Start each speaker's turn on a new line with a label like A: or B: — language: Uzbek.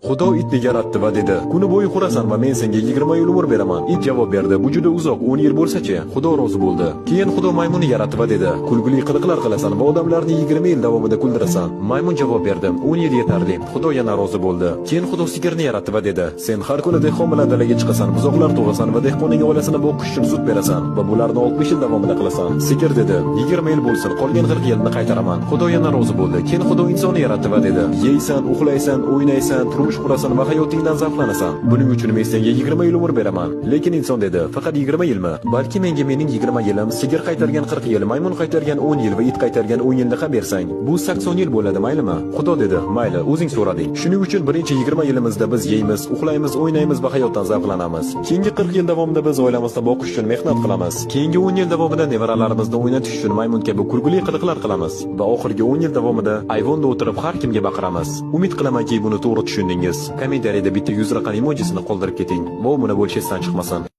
A: Xudo itni yaratdi va dedi: "Kuni bo'yi qurasan va men senga 20 yil umr beraman." It javob berdi: "Bu juda uzoq, 10 yil bo'lsa-chi?" Xudo rozi bo'ldi. Keyin Xudo maymunni yaratdi va dedi: "Kulgili qiliqlar qilasan va odamlarni 20 yil davomida kuldirasan." Maymun javob berdi: "10 yil yetarli." Xudo yana rozi bo'ldi. Keyin Xudo sigirni yaratdi va dedi: "Sen har kuni dehqon bilan dalaga chiqasan, buzoqlar tug'asan va dehqonning oilasini boqish uchun sut berasan va bularni 60 yil davomida qilasan." Sigir dedi: "20 yil bo'lsin, qolgan 40 yilni qaytaraman." Xudo yana rozi bo'ldi. Keyin Xudo insonni yaratdi va dedi: "Yeysan, uxlaysan, o'ynaysan, turmush qurasan va hayotingdan zavqlanasan. Buning uchun men senga 20 yil umr beraman." Lekin inson dedi: "Faqat 20 yilmi? Balki menga mening 20 yilim, sigir qaytargan 40 yil, maymun qaytargan 10 yil va it qaytargan 10 yilni ham bersang, bu 80 yil bo'ladi, maylimi?" Xudo dedi: "Mayli, o'zing so'rading. Shuning uchun birinchi 20 yilimizda biz yeymiz, uxlaymiz, o'ynaymiz va hayotdan zavqlanamiz. Keyingi 40 yil davomida biz oilamizni boqish uchun mehnat qilamiz. Keyingi 10 yil davomida nevaralarimizni o'ynatish uchun maymun kabi kulgili qiliqlar qilamiz va oxirgi 10 yil davomida ayvonda o'tirib har kimga baqiramiz." Umid qilamanki, buni to'g'ri tushundingiz. Kommentariyada bitta 100 raqam emojisini qoldirib keting va obuna bo'lish esdan chiqmasin.